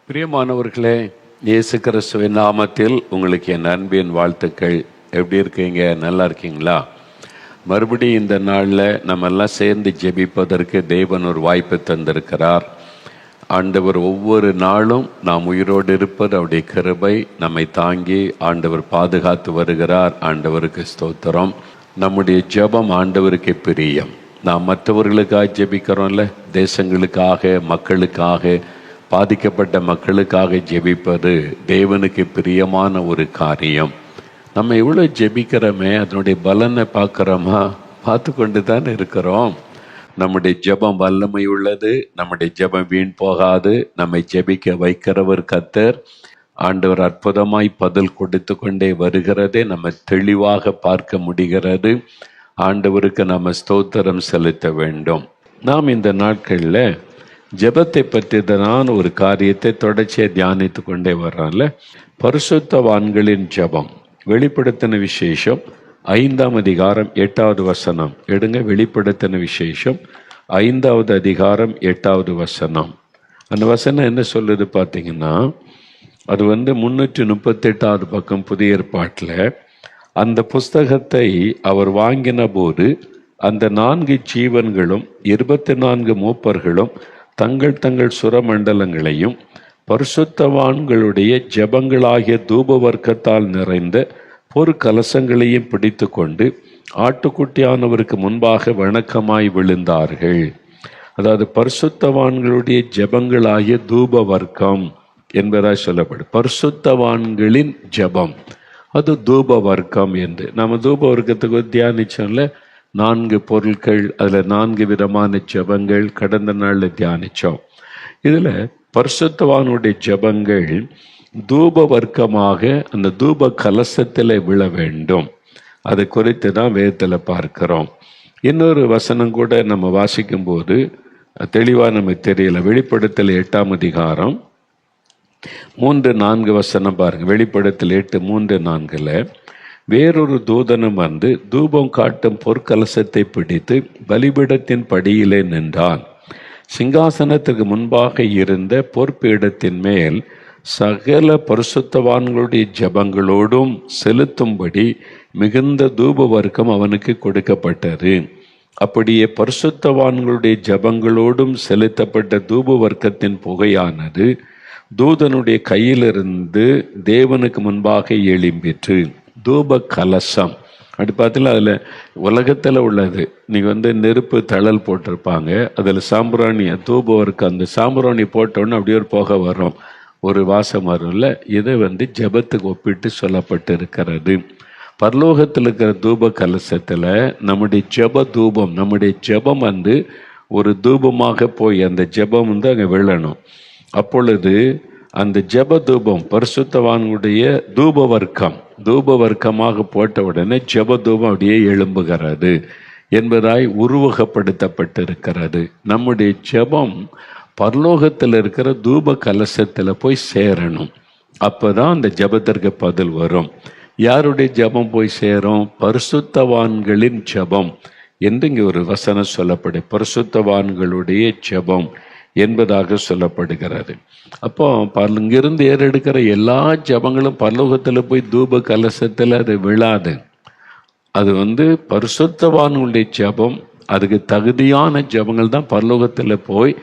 பிரியமானவர்களே, இயேசு கிறிஸ்துவின் நாமத்தில் உங்களுக்கு என் அன்பின் வாழ்த்துக்கள். எப்படி இருக்கீங்க? நல்லா இருக்கீங்களா? மறுபடியும் இந்த நாளில் நம்ம எல்லாம் சேர்ந்து ஜெபிப்பதற்கு தேவன் ஒரு வாய்ப்பு தந்திருக்கிறார். ஆண்டவர் ஒவ்வொரு நாளும் நாம் உயிரோடு இருப்பது அவருடைய கிருபை. நம்மை தாங்கி ஆண்டவர் பாதுகாத்து வருகிறார். ஆண்டவருக்கு ஸ்தோத்திரம். நம்முடைய ஜெபம் ஆண்டவருக்கு பிரியம். நாம் மற்றவர்களுக்காக ஜெபிக்கிறோம்ல, தேசங்களுக்காக, மக்களுக்காக, பாதிக்கப்பட்ட மக்களுக்காக ஜெபிப்பது தேவனுக்கு பிரியமான ஒரு காரியம். நம்ம எவ்வளோ ஜெபிக்கிறோமே, அதனுடைய பலனை பார்க்குறோமா? பார்த்து கொண்டு தான் இருக்கிறோம். நம்முடைய ஜெபம் வல்லமை உள்ளது. நம்முடைய ஜெபம் வீண் போகாது. நம்மை ஜெபிக்க வைக்கிறவர் கர்த்தர். ஆண்டவர் அற்புதமாய் பதில் கொடுத்து கொண்டே வருகிறதே நம்ம தெளிவாக பார்க்க முடிகிறது. ஆண்டவருக்கு நம்ம ஸ்தோத்திரம் செலுத்த வேண்டும். நாம் இந்த நாட்களில் ஜெபத்தை பற்றிதான் ஒரு காரியத்தை தொடர்ச்சியாக தியானித்து கொண்டே வர்றான்ல. பரிசுத்தவான்களின் ஜெபம், வெளிப்படுத்தின விசேஷம் 5ஆம் அதிகாரம் 8வது வசனம் எடுங்க. வெளிப்படுத்தின விசேஷம் 5வது அதிகாரம் 8வது வசனம். அந்த வசனம் என்ன சொல்லுது பார்த்தீங்கன்னா, அது 338வது பக்கம் புதிய ஏற்பாட்டில். அந்த புஸ்தகத்தை அவர் வாங்கின போது அந்த 4 ஜீவன்களும் 24 மூப்பர்களும் தங்கள் தங்கள் சுரமண்டலங்களையும் பரிசுத்தவான்களுடைய ஜெபங்களாகிய தூப வர்க்கத்தால் நிறைந்த பொற்கலசங்களையும் பிடித்து கொண்டு ஆட்டுக்குட்டியானவருக்கு முன்பாக வணக்கமாய் விழுந்தார்கள். அதாவது பரிசுத்தவான்களுடைய ஜெபங்களாகிய தூப வர்க்கம் என்பதாய் சொல்லப்படும். பரிசுத்தவான்களின் ஜெபம் அது தூப வர்க்கம் என்று நம்ம தூப வர்க்கத்துக்கு தியானிச்சோம்ல. 4 பொருட்கள், அதில் 4 விதமான ஜெபங்கள் கடந்த நாளில் தியானித்தோம். இதில் பரிசுத்தவானுடைய ஜெபங்கள் தூப வர்க்கமாக அந்த தூப கலசத்தில் விழ வேண்டும். அது குறித்து தான் வேதத்தில் பார்க்கிறோம். இன்னொரு வசனம் கூட நம்ம வாசிக்கும் போது தெளிவாக நமக்கு தெரியல. வெளிப்படுத்தல் 8ஆம் அதிகாரம் 3-4 வசனம் பாருங்க. வெளிப்படுத்தல் 8:3-4 வேறொரு தூதனும் வந்து தூபம் காட்டும் பொற்கலசத்தை பிடித்து பலிபீடத்தின் படியிலே நின்றான். சிங்காசனத்திற்கு முன்பாக இருந்த பொற்பீடத்தின் மேல் சகல பரிசுத்தவான்களுடைய ஜெபங்களோடும் செலுத்தும்படி மிகுந்த தூப வர்க்கம் அவனுக்கு கொடுக்கப்பட்டது. அப்படியே பரிசுத்தவான்களுடைய ஜெபங்களோடும் செலுத்தப்பட்ட தூப வர்க்கத்தின் புகையானது தூதனுடைய கையிலிருந்து தேவனுக்கு முன்பாக எழும்பிற்று. தூப கலசம் அப்படி பார்த்தீங்கன்னா, அதில் உலகத்தில் உள்ளது. நீங்கள் நெருப்பு தழல் போட்டிருப்பாங்க, அதில் சாம்பிராணி தூப வர்க்கம், அந்த சாம்பிராணி போட்டோன்னு அப்படியே ஒரு புகை வரும், ஒரு வாசம் வரும்ல. இதை ஜெபத்துக்கு ஒப்பிட்டு சொல்லப்பட்டு இருக்கிறது. பரலோகத்தில் இருக்கிற தூப கலசத்தில் நம்முடைய ஜெப தூபம், நம்முடைய ஜெபம் ஒரு தூபமாக போய் அந்த ஜெபம் அங்கே விழணும். அப்பொழுது அந்த ஜெப தூபம் பரிசுத்தவான்களுடைய தூப வர்க்கம் தூப வர்க்கமாக போட்ட உடனே ஜெப தூபம் அப்படியே எழும்புகிறது என்பதாய் உருவகப்படுத்தப்பட்டிருக்கிறது. நம்முடைய ஜெபம் பரலோகத்தில் இருக்கிற தூப கலசத்தில் போய் சேரணும். அப்போதான் அந்த ஜெபத்திற்கு பதில் வரும். யாருடைய ஜெபம் போய் சேரும்? பரிசுத்தவான்களின் ஜெபம் என்று இங்கே ஒரு வசனம் சொல்லப்படும். பரிசுத்தவான்களுடைய ஜெபம் என்பதாக சொல்லப்படுகிறது. அப்போ இங்கிருந்து ஏறெடுக்கிற எல்லா ஜெபங்களும் பரலோகத்தில் போய் தூப கலசத்தில் அது விழாது. அது பரிசுத்தவான்களுடைய ஜெபம், அதுக்கு தகுதியான ஜெபங்கள் தான் பரலோகத்தில் போய்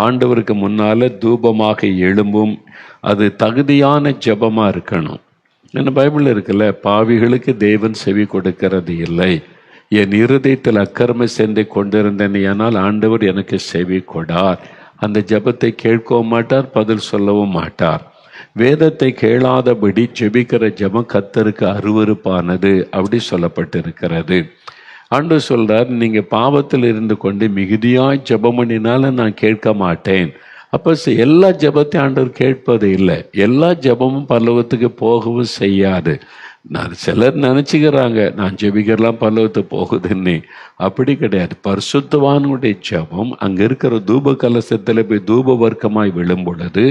ஆண்டவருக்கு முன்னால் தூபமாக எழும்பும். அது தகுதியான ஜெபமாக இருக்கணும். என்ன பைபிள் இருக்குல்ல, பாவிகளுக்கு தேவன் செவி கொடுக்கிறது இல்லை, என் இருதயத்தில் அக்கிரம சென்று கொண்டிருந்தேன், ஆனால் ஆண்டவர் எனக்கு செவி கொடார். அந்த ஜெபத்தை கேட்கவும் மாட்டார், பதில் சொல்லவும் மாட்டார். வேதத்தை கேளாதபடி ஜெபிக்கிற ஜெபம் கர்த்தருக்கு அருவருப்பானது அப்படி சொல்லப்பட்டிருக்கிறது. ஆண்டவர் சொல்றார், நீங்க பாவத்தில் இருந்து கொண்டு மிகுதியாய் ஜெபம் பண்ணினாலும் நான் கேட்க மாட்டேன். அப்போ எல்லா ஜெபத்தையும் ஆண்டவர் கேட்பது இல்லை. எல்லா ஜெபமும் பரலோகத்துக்கு போகவும் செய்யாது. சிலர் நினச்சிக்கிறாங்க நான் ஜெபிக்கிறலாம் பரலோகத்துக்கு போகுதுன்னு. அப்படி கிடையாது. பரிசுத்தவானுடைய ஜெபம் அங்கே இருக்கிற தூப கலசத்தில் போய் தூப வர்க்கமாய் விழும் பொழுது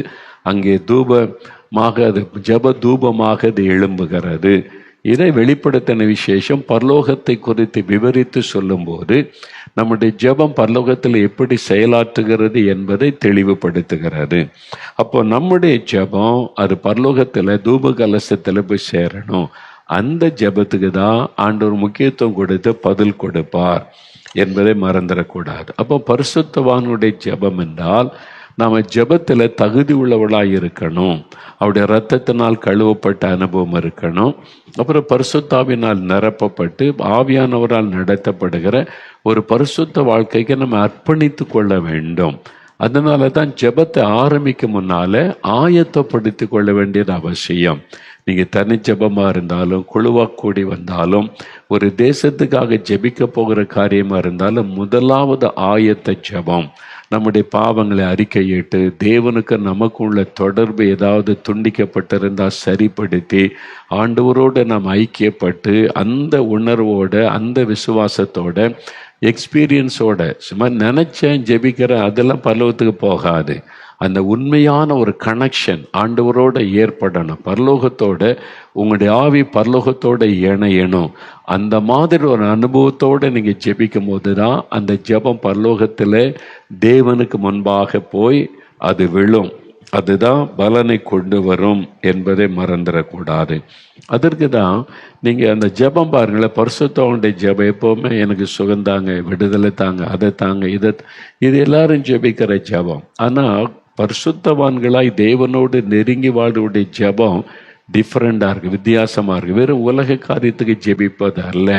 அங்கே தூபமாக அது ஜெப தூபமாக அது எழும்புகிறது இதை வெளிப்படுத்தின விசேஷம் பரலோகத்தை குறித்து விவரித்து சொல்லும்போது நம்முடைய ஜெபம் பரலோகத்தில் எப்படி செயலாற்றுகிறது என்பதை தெளிவுபடுத்துகிறது. அப்போ நம்முடைய ஜெபம் அது பரலோகத்தில் தூப கலசத்தில் போய் சேரணும். அந்த ஜெபத்துக்கு தான் ஆண்டவர் முக்கியத்துவம் கொடுத்து பதில் கொடுப்பார் என்பதை மறந்துடக்கூடாது. அப்போ பரிசுத்தவானுடைய ஜெபம் என்றால் நாம் ஜெபத்தில் தகுதி உள்ளவளாக இருக்கணும். அவருடைய இரத்தத்தினால் கழுவப்பட்ட அனுபவம் இருக்கணும். அப்புறம் பரிசுத்தாவினால் நிரப்பப்பட்டு ஆவியானவரால் நடத்தப்படுகிற ஒரு பரிசுத்த வாழ்க்கைக்கு நம்ம அர்ப்பணித்து கொள்ள வேண்டும். அதனால தான் ஜெபத்தை ஆரம்பிக்கும் முன்னால ஆயத்தப்படுத்தி கொள்ள வேண்டியது அவசியம். நீங்கள் தனி ஜெபமாக இருந்தாலும் குழுவாக கூடி வந்தாலும் ஒரு தேசத்துக்காக ஜெபிக்க போகிற காரியமாக இருந்தாலும் முதலாவது ஆயத்த ஜெபம் நம்முடைய பாவங்களை அறிக்கையிட்டு தேவனுக்கு நமக்கு உள்ள தொடர்பு ஏதாவது துண்டிக்கப்பட்டிருந்தால் சரிப்படுத்தி ஆண்டவரோடு நாம் ஐக்கியப்பட்டு அந்த உணர்வோட அந்த விசுவாசத்தோட எக்ஸ்பீரியன்ஸோட சும்மா நினைச்சேன் ஜெபிக்கிறேன் அதெல்லாம் பரலோகத்துக்கு போகாது. அந்த உண்மையான ஒரு கனெக்ஷன் ஆண்டவரோட ஏற்படணும். பரலோகத்தோட உங்களுடைய ஆவி பரலோகத்தோட இணையணும். அந்த மாதிரி ஒரு அனுபவத்தோடு நீங்கள் ஜெபிக்கும் போது தான் அந்த ஜெபம் பரலோகத்தில் தேவனுக்கு முன்பாக போய் அது விழும். அதுதான் பலனை கொண்டு வரும் என்பதை மறந்துடக்கூடாது. அதற்கு தான் நீங்கள் அந்த ஜெபம் பாருங்களேன், பரிசுத்தவனுடைய ஜெபம் எப்போவுமே எனக்கு சுகந்தாங்க, விடுதலை தாங்க, அதை தாங்க, இது எல்லாரும் ஜெபிக்கிற ஜெபம். ஆனால் பரிசுத்தவான்களாய் தேவனோடு நெருங்கி வாழ்வுடைய ஜெபம் டிஃப்ரெண்டாக இருக்குது, வித்தியாசமாக இருக்குது. வெறும் உலக காரியத்துக்கு ஜெபிப்பது அல்ல,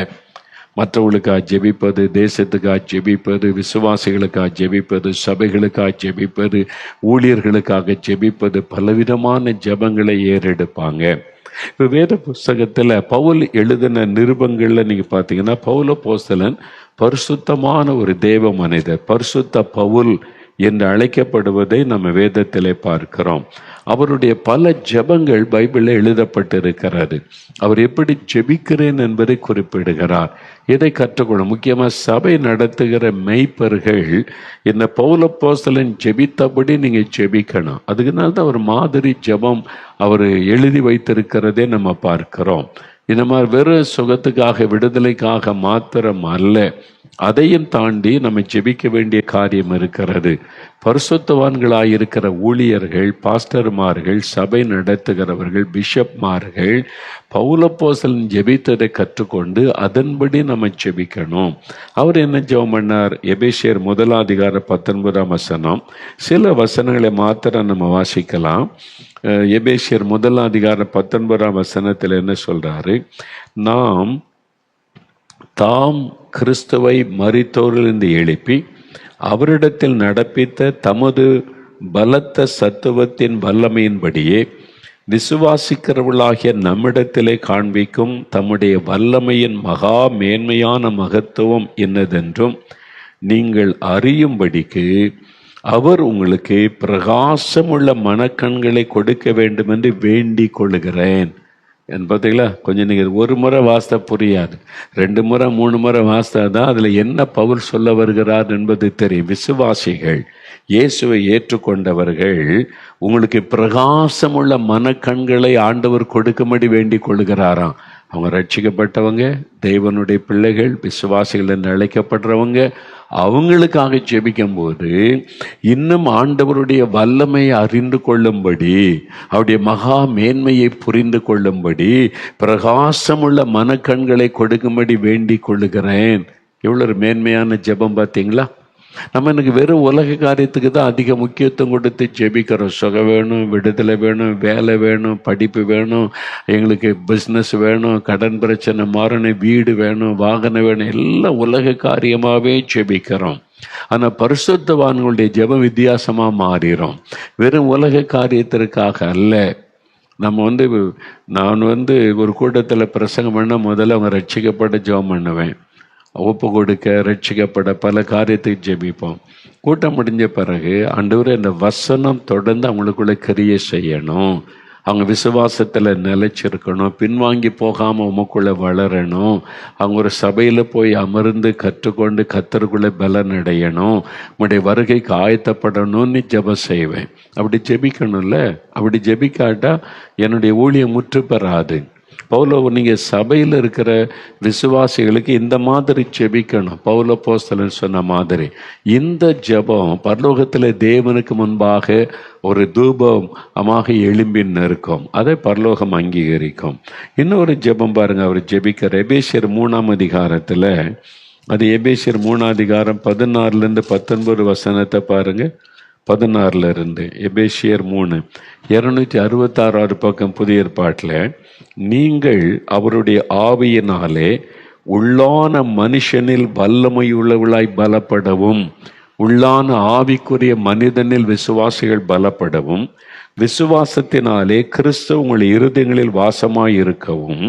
மற்றவர்களுக்காக ஜெபிப்பது, தேசத்துக்காக ஜெபிப்பது, விசுவாசிகளுக்காக ஜெபிப்பது, சபைகளுக்காக ஜெபிப்பது, ஊழியர்களுக்காக ஜெபிப்பது, பலவிதமான ஜெபங்களை ஏறெடுப்பாங்க. இப்போ வேத புஸ்தகத்தில் பவுல் எழுதின நிருபங்களில் நீங்கள் பார்த்தீங்கன்னா பவுல் அப்போஸ்தலன் பரிசுத்தமான ஒரு தேவ மனிதர், பரிசுத்த பவுல் என்று அழைக்கப்படுவதை நம்ம வேதத்திலே பார்க்கிறோம். அவருடைய பல ஜெபங்கள் பைபிளில் எழுதப்பட்டிருக்கிறது. அவர் எப்படி ஜெபிக்கிறேன் என்பதை குறிப்பிடுகிறார். இதை கற்றுக்கொள்ளும். முக்கியமாக சபை நடத்துகிற மெய்ப்பர்கள் இந்த பவுல் அப்போஸ்தலன் ஜெபித்தபடி நீங்கள் ஜெபிக்கணும். அதுக்குனால தான் அவர் மாதிரி ஜெபம் அவர் எழுதி வைத்திருக்கிறதே நம்ம பார்க்கிறோம். இந்த மாதிரி வெறும் சுகத்துக்காக விடுதலைக்காக மாத்திரம் அல்ல, அதையும் தாண்டி நம்ம ஜெபிக்க வேண்டிய காரியம் இருக்கிறது. பரிசுத்தவான்களாயிருக்கிற ஊழியர்கள், பாஸ்டர்மார்கள், சபை நடத்துகிறவர்கள், பிஷப்மார்கள் பவுல் அப்போஸ்தலன் ஜெபித்ததை கற்றுக்கொண்டு அதன்படி நம்ம ஜெபிக்கணும். அவர் என்ன ஜெபம் பண்ணார்? எபேசியர் 1:19 சில வசனங்களை மாத்திரம் நம்ம வாசிக்கலாம். எபேசியர் 1:19 என்ன சொல்றாரு? தாம் கிறிஸ்துவை மரித்தோரிலிருந்து எழுப்பி அவரிடத்தில் நடப்பித்த தமது பலத்த சத்துவத்தின் வல்லமையின்படியே விசுவாசிக்கிறவர்களாகிய நம்மிடத்திலே காண்பிக்கும் தம்முடைய வல்லமையின் மகா மேன்மையான மகத்துவம் என்னதென்றும் நீங்கள் அறியும்படிக்கு அவர் உங்களுக்கு பிரகாசமுள்ள மனக்கண்களை கொடுக்க வேண்டும் என்று வேண்டிக் கொள்கிறேன். பார்த்தீங்களா? கொஞ்சம் நீங்கள் ஒரு முறை வாஸ்தா புரியாது, 2 முறை 3 முறை வாஸ்தா தான் அதில் என்ன பவுல் சொல்ல வருகிறார் என்பது தெரியும். விசுவாசிகள், இயேசுவை ஏற்றுக்கொண்டவர்கள் உங்களுக்கு பிரகாசமுள்ள மனக்கண்களை ஆண்டவர் கொடுக்கும்படி வேண்டிக் கொள்கிறாராம். அவங்க ரட்சிக்கப்பட்டவங்க, தேவனுடைய பிள்ளைகள், விசுவாசிகள் என்று அழைக்கப்படுறவங்க, அவங்களுக்காக ஜெபிக்கும் போது இன்னும் ஆண்டவருடைய வல்லமையை அறிந்து கொள்ளும்படி, அவருடைய மகா மேன்மையை புரிந்து கொள்ளும்படி பிரகாசமுள்ள மனக்கண்களை கொடுக்கும்படி வேண்டிக் கொள்ளுகிறேன். எவ்வளவு மேன்மையான ஜெபம் பார்த்தீங்களா? நம்ம எனக்கு வெறும் உலக காரியத்துக்கு தான் அதிக முக்கியத்துவம் கொடுத்து ஜெபிக்கிறோம். சுகம் வேணும், விடுதலை வேணும், வேலை வேணும், படிப்பு வேணும், எங்களுக்கு பிஸ்னஸ் வேணும், கடன் பிரச்சனை மாறணும், வீடு வேணும், வாகனம் வேணும், எல்லாம் உலக காரியமாகவே ஜெபிக்கிறோம். ஆனால் பரிசுத்தவான்களுடைய ஜெபம் வித்தியாசமாக மாறிடும். வெறும் உலக காரியத்திற்காக அல்ல. நான் ஒரு கூட்டத்தில் பிரசங்கம் பண்ண முதல்ல அவங்க ரட்சிக்கப்பட்ட ஜெபம் பண்ணுவேன். ஒப்பு கொடுக்க, ரட்சிக்கப்பட, பல காரியத்துக்கு ஜெபிப்போம். கூட்டம் முடிஞ்ச பிறகு ஆண்டவரே இந்த வசனம் தொடர்ந்து அவங்களுக்குள்ள கிரியை செய்யணும், அவங்க விசுவாசத்தில் நிலைச்சிருக்கணும், பின்வாங்கி போகாமல் உமக்குள்ளே வளரணும், அவங்க ஒரு சபையில் போய் அமர்ந்து கற்றுக்கொண்டு கத்தருக்குள்ளே பலன் அடையணும், உங்களுடைய வருகைக்கு ஆயத்தப்படணும்னு ஜெபம் செய்வேன். அப்படி ஜெபிக்கணும்ல. அப்படி ஜெபிக்காட்டா என்னுடைய ஊழியம் முற்று பெறாது. நீங்கள் சபையில் இருக்கிற விசுவாசிகளுக்கு இந்த மாதிரி ஜெபிக்கணும். பவுல் அப்போஸ்தலன் சொன்ன மாதிரி இந்த ஜெபம் பரலோகத்தில் தேவனுக்கு முன்பாக ஒரு தூபமாக எழும்பின் இருக்கும். அதை பரலோகம் அங்கீகரிக்கும். இன்னொரு ஜெபம் பாருங்க, அவர் ஜெபிக்கிற எபேசியர் 3ஆம் அதிகாரத்தில், அது எபேசியர் 3ஆம் அதிகாரம் 16 19 வசனத்தை பாருங்க. 16 எபேசியர் 3 266 பக்கம் புதிய ஏற்பாட்டில், நீங்கள் அவருடைய ஆவியினாலே உள்ளான மனுஷனில் வல்லமையுள்ளவளாய் பலப்படவும், உள்ளான ஆவிக்குரிய மனிதனில் விசுவாசிகள் பலப்படவும், விசுவாசத்தினாலே கிறிஸ்து உங்கள் இருதயங்களில் வாசமாயிருக்கவும்,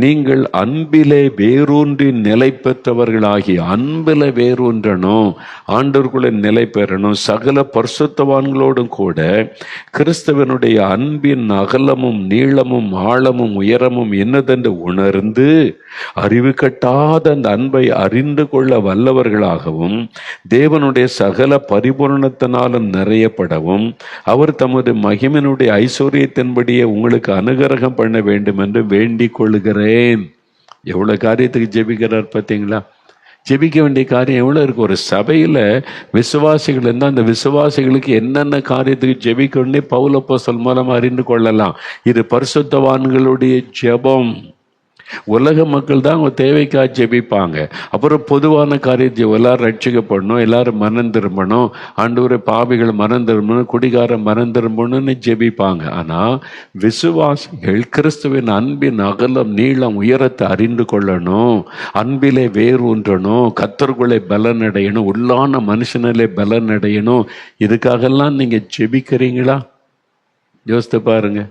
நீங்கள் அன்பிலே வேரூன்றி நிலை பெற்றவர்களாகி, அன்பில வேரூன்றணும், ஆண்டவர்களை நிலை பெறணும், சகல பரிசுத்தவான்களோடும் கூட கிறிஸ்தவனுடைய அன்பின் அகலமும் நீளமும் ஆழமும் உயரமும் என்னதென்று உணர்ந்து அறிவு கட்டாத அந்த அன்பை அறிந்து கொள்ள வல்லவர்களாகவும், தேவனுடைய சகல பரிபூரணத்தினாலும் நிறையப்படவும், அவர் தமது மகிமையினுடைய ஐஸ்வர்யத்தின்படியே உங்களுக்கு அனுகிரகம் பண்ண வேண்டும் என்று வேண்டிக் கொள்கிறேன். எவ்வளவு காரியத்துக்கு ஜெபிக்கிறார் பார்த்தீங்களா? ஜெபிக்க வேண்டிய காரியம் எவ்வளவு இருக்கு. ஒரு சபையில விசுவாசிகள் இருந்தால் அந்த விசுவாசிகளுக்கு என்னென்ன காரியத்துக்கு ஜெபிக்கணும்னே பவுல் அப்போஸ்தலன் மூலமா அறிந்து கொள்ளலாம். இது பரிசுத்தவான்களுடைய ஜெபம். உலக மக்கள் தான் அவங்க தேவைக்காக ஜெபிப்பாங்க. அப்புறம் பொதுவான காரியத்தை எல்லாரும் ரட்சிக்கப்படணும், எல்லாரும் மனம் திரும்பணும், ஆண்டவரே பாவிகள் மனம் திரும்பணும், குடிகாரம் மனம் திரும்பணும்னு ஜெபிப்பாங்க. ஆனால் விசுவாசிகள் கிறிஸ்துவின் அன்பின் அகலம் நீளம் உயரத்தை அறிந்து கொள்ளணும், அன்பிலே வேர் ஊன்றணும், கர்த்தருக்குள்ளே பலன் அடையணும், உள்ளான மனுஷனிலே பலன் அடையணும். இதுக்காகலாம் நீங்கள் ஜெபிக்கிறீங்களா? யோசித்து பாருங்க.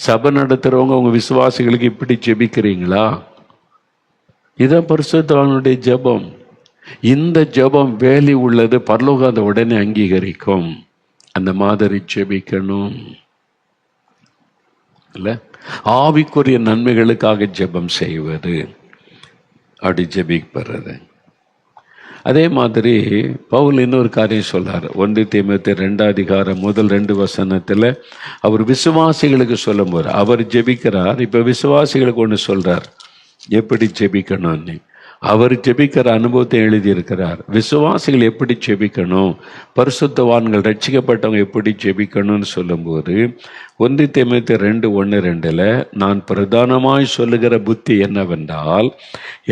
சபை நடத்துறவங்க உங்க விசுவாசிகளுக்கு இப்படி ஜெபிக்கிறீங்களா? இதான் பரிசுத்தவான்களுடைய ஜெபம். இந்த ஜெபம் வேலி உள்ளது, பரலோகம் அதை உடனே அங்கீகரிக்கும். அந்த மாதிரி ஜெபிக்கணும் இல்ல? ஆவிக்குரிய நன்மைகளுக்காக ஜெபம் செய்வது, அப்படி ஜெபிக்கிறது. அதே மாதிரி பவுல் இன்னொரு காரியம் சொல்றார். 1 தீமோத்தேயு 2ஆம் அதிகாரம் முதல் 2 வசனத்தில் அவர் விசுவாசிகளுக்கு சொல்லும் போது அவர் ஜெபிக்கிறார். இப்ப விசுவாசிகளுக்கு ஒன்று சொல்றார், எப்படி ஜெபிக்கணும்னு. அவர் ஜெபிக்கிற அனுபவத்தை எழுதியிருக்கிறார். விசுவாசிகள் எப்படி ஜெபிக்கணும், பரிசுத்தவான்கள் ரட்சிக்கப்பட்டவங்க எப்படி ஜெபிக்கணும்னு சொல்லும்போது 1 தீமோத்தேயு 2:1-2 நான் பிரதானமாய் சொல்லுகிற புத்தி என்னவென்றால்,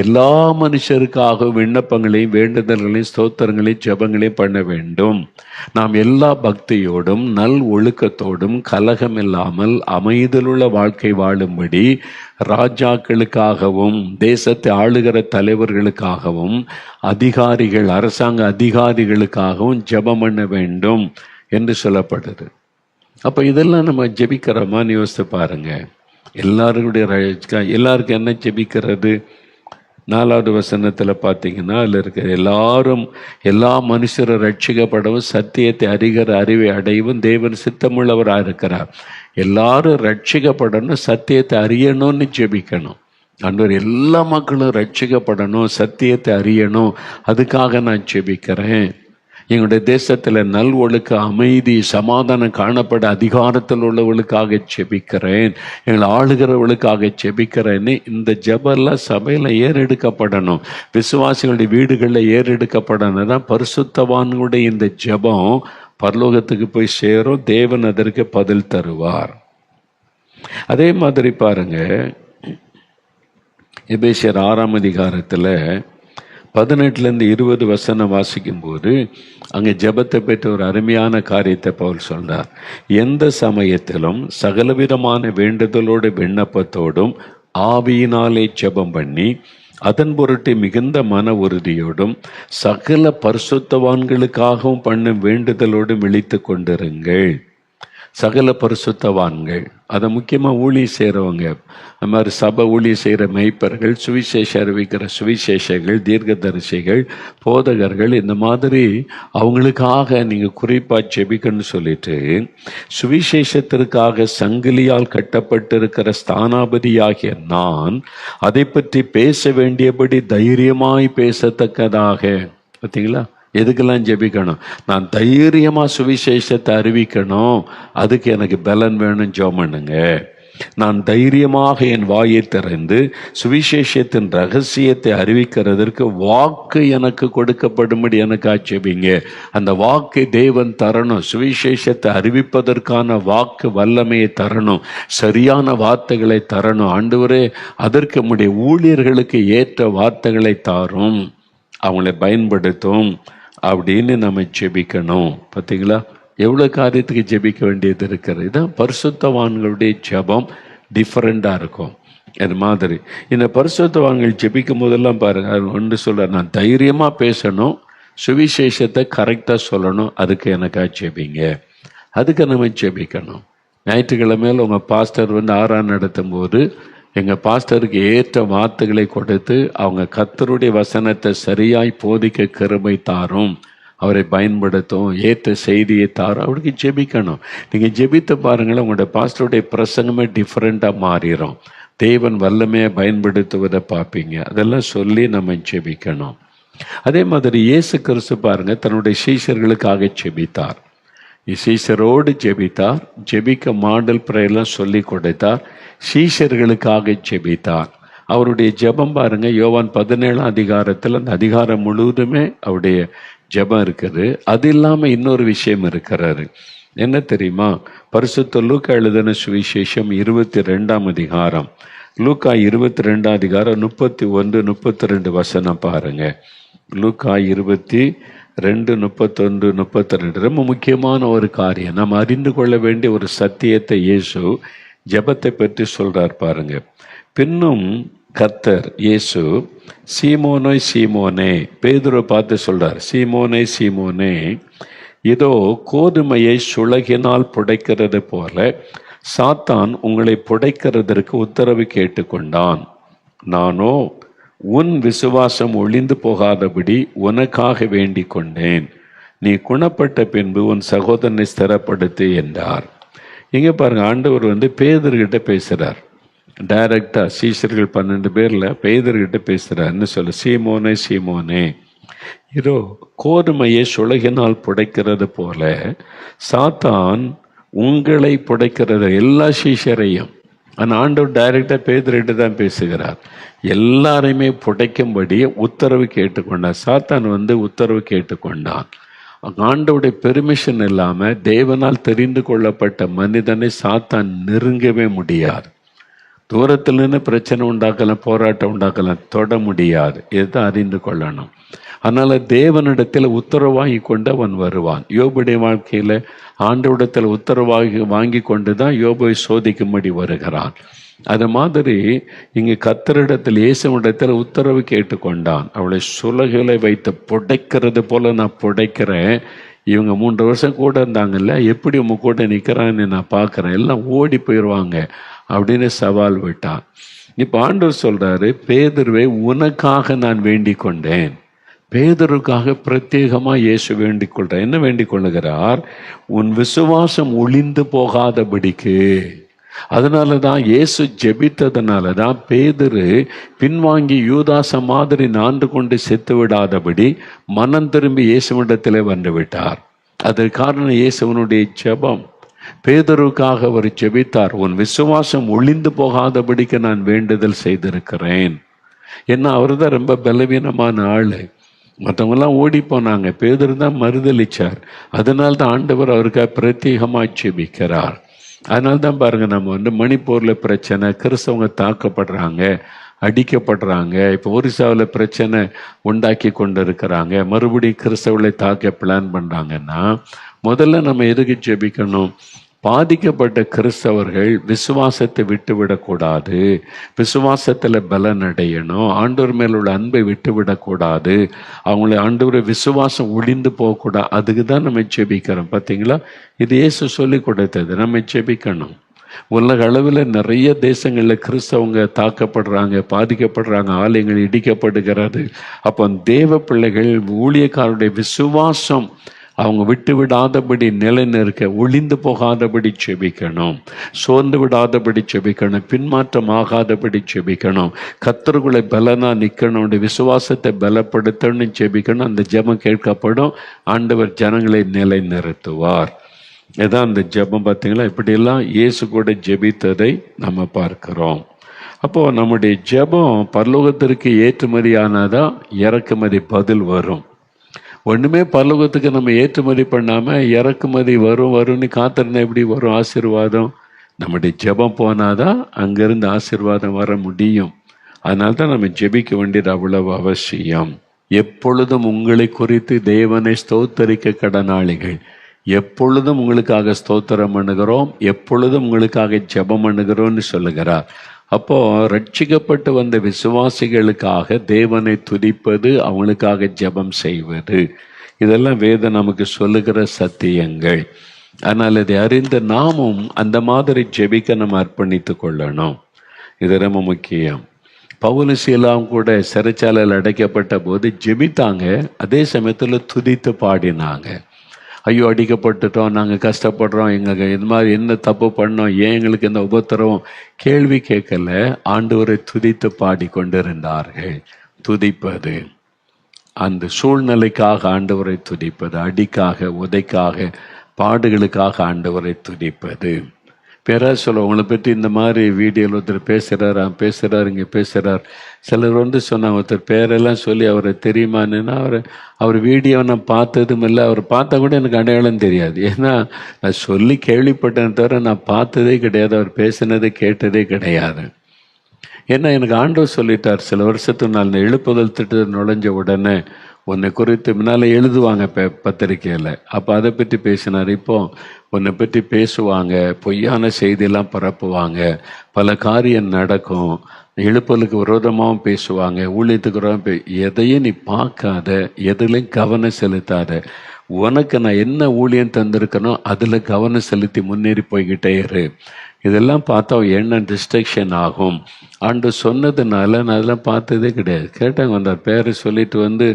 எல்லா மனுஷருக்காக விண்ணப்பங்களையும் வேண்டுதல்களையும் ஸ்தோத்திரங்களையும் ஜெபங்களையும் பண்ண வேண்டும். நாம் எல்லா பக்தியோடும் நல் ஒழுக்கத்தோடும் கலகம் இல்லாமல் அமைதலுள்ள வாழ்க்கை வாழும்படி ராஜாக்களுக்காகவும் தேசத்தை ஆளுகிற தலைவர்களுக்காகவும் அதிகாரிகள் அரசாங்க அதிகாரிகளுக்காகவும் ஜெபம் பண்ண வேண்டும் என்று சொல்லப்படுது. அப்போ இதெல்லாம் நம்ம ஜெபிக்கிறோமான்னு யோசித்து பாருங்க. எல்லாருக்கும் என்ன ஜெபிக்கிறது? 4வது வசனத்தில் பார்த்தீங்கன்னா அதில் இருக்கிற எல்லா மனுஷரும் ரட்சிக்கப்படவும் சத்தியத்தை அறிகிற அறிவை அடையவும் தேவன் சித்தமுள்ளவராக இருக்கிறார். எல்லாரும் ரட்சிக்கப்படணும், சத்தியத்தை அறியணும்னு ஜெபிக்கணும். ஆண்டவர் எல்லா மக்களும் ரட்சிக்கப்படணும், சத்தியத்தை அறியணும், அதுக்காக நான் ஜெபிக்கிறேன். எங்களுடைய தேசத்தில் நல் ஒழுக்க அமைதி சமாதானம் காணப்பட அதிகாரத்தில் உள்ளவர்களுக்காக ஜெபிக்கிறேன், எங்களை ஆளுகிறவர்களுக்காக ஜெபிக்கிறேன்னு இந்த ஜெபெல்லாம் சபையில் ஏறெடுக்கப்படணும், விசுவாசிகளுடைய வீடுகளில் ஏறெடுக்கப்படணும். தான் பரிசுத்தவான்களுடைய இந்த ஜெபம் பரலோகத்துக்கு போய் சேரும். தேவன் அதற்கு பதில் தருவார். அதே மாதிரி பாருங்க, எபேசியர் 6ஆம் அதிகாரத்தில் 18-20 வசனம் வாசிக்கும் போது அங்கே ஜெபத்தை பெற்ற ஒரு அருமையான காரியத்தை பவுல் சொல்றார். எந்த சமயத்திலும் சகலவிதமான வேண்டுதலோடு விண்ணப்பத்தோடும் ஆவியினாலே ஜெபம் பண்ணி அதன் பொருட்டு மிகுந்த மன உறுதியோடும் சகல பரிசுத்தவான்களுக்காகவும் பண்ணும் வேண்டுதலோடு விழித்து கொண்டிருங்கள். சகல பரிசுத்தவான்கள், அதை முக்கியமாக ஊழியம் செய்கிறவங்க, அந்த மாதிரி சபை ஊழியம் செய்கிற மெய்ப்பர்கள், சுவிசேஷ அறிவிக்கிற சுவிசேஷங்கள், தீர்க்கதரிசிகள், போதகர்கள், இந்த மாதிரி அவங்களுக்காக நீங்கள் குறிப்பாக ஜெபிக்கணும்னு சொல்லிட்டு, சுவிசேஷத்திற்காக சங்கிலியால் கட்டப்பட்டிருக்கிற ஸ்தானாபதியாகிய நான் அதை பற்றி பேச வேண்டியபடி தைரியமாய் பேசத்தக்கதாக. பார்த்தீங்களா? எதுக்கெல்லாம் ஜெபிக்கணும்? நான் தைரியமாக சுவிசேஷத்தை அறிவிக்கணும், அதுக்கு எனக்கு பலன் வேணும், ஜெபம் பண்ணுங்க. நான் தைரியமாக என் வாயை திறந்து சுவிசேஷத்தின் ரகசியத்தை அறிவிக்கிறதற்கு வாக்கு எனக்கு கொடுக்கப்படும்படி எனக்கு ஆட்சேபிங்க. அந்த வாக்கை தேவன் தரணும். சுவிசேஷத்தை அறிவிப்பதற்கான வாக்கு வல்லமையை தரணும், சரியான வார்த்தைகளை தரணும். ஆண்டவரே, அதற்கு நம்முடைய ஊழியர்களுக்கு ஏற்ற வார்த்தைகளை தாரும், அவங்களை பயன்படுத்தும் அப்படின்னு நம்ம ஜெபிக்கணும். பார்த்தீங்களா, எவ்வளோ காரியத்துக்கு ஜெபிக்க வேண்டியது இருக்கிறது. இதுதான் பரிசுத்தவான்களுடைய ஜெபம் டிஃப்ரெண்டாக இருக்கும். அது மாதிரி இந்த பரிசுத்தவான்கள் ஜெபிக்கும் போதெல்லாம் பாருங்க, ஒன்று சொல்ல, நான் தைரியமாக பேசணும், சுவிசேஷத்தை கரெக்டாக சொல்லணும், அதுக்கு எனக்காக ஜெபிங்க. அதுக்கு நம்ம ஜெபிக்கணும். ஞாயிற்றுக்கிழமையில் உங்கள் பாஸ்டர் ஆராதனை நடத்தும் போது எங்கள் பாஸ்டருக்கு ஏற்ற வார்த்தைகளை கொடுத்து அவங்க கர்த்தருடைய வசனத்தை சரியாய் போதிக்க கிருபை தாரும், அவரை பயன்படுத்தும், ஏற்ற செய்தியை தாரும், அவருக்கு ஜெபிக்கணும். நீங்கள் ஜெபித்து பாருங்களேன், உங்களோட பாஸ்டருடைய பிரசங்கமே டிஃப்ரெண்ட்டாக மாறிடும். தேவன் வல்லமையை பயன்படுத்துவதை பார்ப்பீங்க. அதெல்லாம் சொல்லி நம்ம ஜெபிக்கணும். அதே மாதிரி இயேசு கிறிஸ்து பாருங்க, தன்னுடைய சீஷர்களுக்காக ஜெபித்தார். சீஷரோடு ஜெபித்தார். ஜெபிக்க மாடல் பிரேயர்லாம் சொல்லி கொடுத்தார். சீஷர்களுக்காக ஜெபித்தார். அவருடைய ஜெபம் பாருங்க, யோவான் 17 அதிகாரத்தில் அந்த அதிகாரம் முழுவதுமே அவருடைய ஜெபம் இருக்குது. அது இல்லாமல் இன்னொரு விஷயம் இருக்கிறாரு. என்ன தெரியுமா? பரிசுத்த லூக்கா எழுதின சுவிசேஷம் 22 அதிகாரம், லூக்கா 22 அதிகாரம் 31, 32 வசனம் பாருங்க. லூக்கா 22, 31, 32 ரொம்ப முக்கியமான ஒரு காரியம். நாம் அறிந்து கொள்ள வேண்டிய ஒரு சத்தியத்தை இயேசு ஜெபத்தை பற்றி சொல்றார் பாருங்க. பின்னும் கர்த்தர் இயேசு, சீமோனே சீமோனே, பேதுருவை பார்த்து சொல்றார், சீமோனே சீமோனே, இதோ கோதுமையை சுளகினால் புடைக்கிறது போல சாத்தான் உங்களை புடைக்கிறதற்கு உத்தரவு கேட்டுக்கொண்டான். நானோ உன் விசுவாசம் ஒளிந்து போகாதபடி உனக்காக வேண்டிக் கொண்டேன். நீ குணப்பட்ட பின்பு உன் சகோதரனை ஸ்திரப்படுத்து என்றார். இங்க பாருங்க, ஆண்டவர் பேதுருகிட்ட பேசுறார். டைரக்டா சீஷர்கள் 12 பேர்ல பேதுருகிட்ட பேசுறாருன்னு சொல்ல, சீமோனே சீமோனே, இதோ கோதுமையை சுளகினால் புடைக்கிறது போல சாத்தான் உங்களை புடைக்கிறது. எல்லா சீஷரையும், ஆனால் ஆண்டவர் டைரக்டா பேதுருகிட்ட தான் பேசுகிறார். எல்லாரையுமே புடைக்கும்படி உத்தரவு கேட்டுக்கொண்டார். சாத்தான் உத்தரவு கேட்டுக்கொண்டான். ஆண்டவுடைய பெர்மிஷன் இல்லாம தேவனால் தெரிந்து கொள்ளப்பட்ட மனிதனை சாத்தான் நெருங்கவே முடியாது. தூரத்துல இருந்து பிரச்சனை உண்டாக்கலாம், போராட்டம் உண்டாக்கலாம், தொட முடியாது. இதை அறிந்து கொள்ளணும். அதனால தேவனிடத்தில் உத்தரவாகி கொண்டு அவன் வருவான். யோபுடைய வாழ்க்கையில ஆண்டவரிடத்தில் உத்தரவாகி வாங்கி கொண்டுதான் யோபுவை சோதிக்கும்படி வருகிறான். அது மாதிரி இங்கு கர்த்தரிடத்தில் இயேசுவிடத்தில் உத்தரவு கேட்டுக்கொண்டான். அவளை சுலகளை வைத்து புடைக்கிறது போல நான் புடைக்கிறேன். இவங்க 3 வருஷம் கூட இருந்தாங்கல்ல, எப்படி உங்க கூட நிற்கிறான்னு நான் பார்க்குறேன், எல்லாம் ஓடி போயிடுவாங்க அப்படின்னு சவால் விட்டான். இப்போ ஆண்டவர் சொல்றாரு, பேதுருவை உனக்காக நான் வேண்டிக் கொண்டேன். பேதுருக்காக பிரத்யேகமா இயேசு வேண்டிக் கொள்றார். என்ன வேண்டிக் கொள்ளுகிறார்? உன் விசுவாசம் ஒளிந்து போகாதபடிக்கு. அதனாலதான் இயேசு ஜெபித்ததுனாலதான் பேதுரு பின்வாங்கி யூதாச மாதிரி நாண்டு கொண்டு செத்து விடாதபடி மனம் திரும்பி இயேசுவிடத்திலே வந்து விட்டார். அதற்கு காரணம் இயேசுவனுடைய ஜெபம். பேதுருக்காக அவர் ஜெபித்தார். உன் விசுவாசம் ஒளிந்து போகாதபடிக்கு நான் வேண்டுதல் செய்திருக்கிறேன். ஏன்னா அவர் தான் ரொம்ப பலவீனமான ஆளு. மற்றவங்கெல்லாம் ஓடி போனாங்க, பேதுரு தான் மறுதளிச்சார். அதனால தான் ஆண்டவர் அவருக்காக பிரத்யேகமாக ஜெபிக்கிறார். அதனால தான் பாருங்க, நம்ம மணிப்பூர்ல பிரச்சனை, கிறிஸ்தவங்க தாக்கப்படுறாங்க, அடிக்கப்படுறாங்க. இப்போ ஒரிசாவில் பிரச்சனை உண்டாக்கி கொண்டு இருக்கிறாங்க, மறுபடியும் கிறிஸ்தவர்களை தாக்க பிளான் பண்றாங்கன்னா முதல்ல நம்ம எதுக்கு ஜெபிக்கணும்? பாதிக்கப்பட்ட கிறிஸ்தவர்கள் விசுவாசத்தை விட்டுவிடக்கூடாது, விசுவாசத்தில் பலன் அடையணும், ஆண்டவர் மேல் உள்ள அன்பை விட்டுவிடக்கூடாது, அவங்களை ஆண்டவரை விசுவாசம் ஒளிந்து போகக்கூடாது. அதுக்கு தான் நம்ம ஜெபிக்கிறோம். பார்த்தீங்களா, இது இயேசு சொல்லி கொடுத்தது. நம்ம ஜெபிக்கணும். உலக அளவில் நிறைய தேசங்களில் கிறிஸ்தவங்க தாக்கப்படுறாங்க, பாதிக்கப்படுறாங்க, ஆலயங்கள் இடிக்கப்படுகிறது. அப்போ தேவ பிள்ளைகள் ஊழியக்காரருடைய விசுவாசம் அவங்க விட்டு விடாதபடி நிலைநிற்க, ஒளிந்து போகாதபடி செபிக்கணும், சோர்ந்து விடாதபடி செபிக்கணும், பின்மாற்றம் ஆகாதபடி செபிக்கணும், கர்த்தருக்குள்ளே பலனா நிற்கணும், விசுவாசத்தை பலப்படுத்தணும் செபிக்கணும். அந்த ஜெபம் கேட்கப்படும், ஆண்டவர் ஜனங்களை நிலைநிறுத்துவார். இதான் அந்த ஜெபம். பார்த்தீங்களா, இப்படியெல்லாம் இயேசு கூட ஜெபித்ததை நம்ம பார்க்கிறோம். அப்போ நம்முடைய ஜெபம் பரலோகத்திற்கு ஏற்றுமதியானதா இறக்குமதி பதில் வரும். ஒண்ணுமே பரலோகத்துக்கு நம்ம ஏற்றுமதி பண்ணாம இறக்குமதி வரும்னு காத்திருந்தா எப்படி வரும் ஆசீர்வாதம்? நம்முடைய ஜெபம் போனாதான் அங்கிருந்து ஆசீர்வாதம் வர முடியும். அதனால தான் நம்ம ஜெபிக்க வேண்டியது அவ்வளவு அவசியம். எப்பொழுதும் உங்களை குறித்து தேவனை ஸ்தோத்தரிக்க கடனாளிகள். எப்பொழுதும் உங்களுக்காக ஸ்தோத்திரம் பண்ணுகிறோம், எப்பொழுதும் உங்களுக்காக ஜெபம் பண்ணுகிறோம்னு சொல்லுகிறார். அப்போ ரட்சிக்கப்பட்டு வந்த விசுவாசிகளுக்காக தேவனை துதிப்பது, அவங்களுக்காக ஜெபம் செய்வது, இதெல்லாம் வேதம் நமக்கு சொல்லுகிற சத்தியங்கள். ஆனால் இதை அறிந்த நாமும் அந்த மாதிரி ஜெபிக்க நம்ம அர்ப்பணித்து கொள்ளணும். இது ரொம்ப முக்கியம். பவுல் சீலாம் கூட சிறைச்சாலையில் அடைக்கப்பட்ட போது ஜெபித்தாங்க, அதே சமயத்தில் துதித்து பாடினாங்க. ஐயோ அடிக்கப்பட்டுட்டோம், நாங்கள் கஷ்டப்படுறோம், எங்கள் இது மாதிரி என்ன தப்பு பண்ணோம், ஏன் எங்களுக்கு இந்த உபத்திரவம், கேள்வி கேட்கல, ஆண்டவரை துதித்து பாடி கொண்டிருந்தார்கள். துதிப்பது, அந்த சூழ்நிலைக்காக ஆண்டவரை துதிப்பது, அடிக்காக, உதைக்காக, பாடுகளுக்காக ஆண்டவரை துதிப்பது. பேராக சொல்ல, உங்களை பற்றி இந்த மாதிரி வீடியோவில் ஒருத்தர் பேசுகிறார், இங்கே பேசுகிறார். சிலர் சொன்னாங்க, ஒருத்தர் பேரெல்லாம் சொல்லி அவரை தெரியுமான்னா, அவர் வீடியோவை நான் பார்த்ததும் இல்லை, அவர் பார்த்தா கூட எனக்கு அடையாளம் தெரியாது. ஏன்னா நான் சொல்லி கேள்விப்பட்டேன் தவிர நான் பார்த்ததே கிடையாது, அவர் பேசினதை கேட்டதே கிடையாது. ஏன்னா எனக்கு ஆண்டவர் சொல்லிட்டார், சில வருஷத்துக்கு நான் எழுப்புதல் திட்டத்தில் நுழைஞ்ச உடனே உன்னை குறித்து முன்னால் எழுதுவாங்க பத்திரிக்கையில், அப்போ அதை பற்றி பேசினார். இப்போ உன்னை பற்றி பேசுவாங்க, பொய்யான செய்தியெல்லாம் பரப்புவாங்க, பல காரியம் நடக்கும், எழுப்பலுக்கு விரோதமாகவும் பேசுவாங்க, ஊழியத்துக்கு எதையும் நீ பார்க்காத, எதுலையும் கவனம் செலுத்தாத, உனக்கு நான் என்ன ஊழியம் தந்திருக்கனோ அதில் கவனம் செலுத்தி முன்னேறி போய்கிட்டே இரு. இதெல்லாம் பார்த்தா என்ன டிஸ்ட்ரக்ஷன் ஆகும். ஆண்டு சொன்னதுனால நான் அதெல்லாம் பார்த்ததே கிடையாது. கேட்டாங்க, வந்தார் பேரை சொல்லிட்டு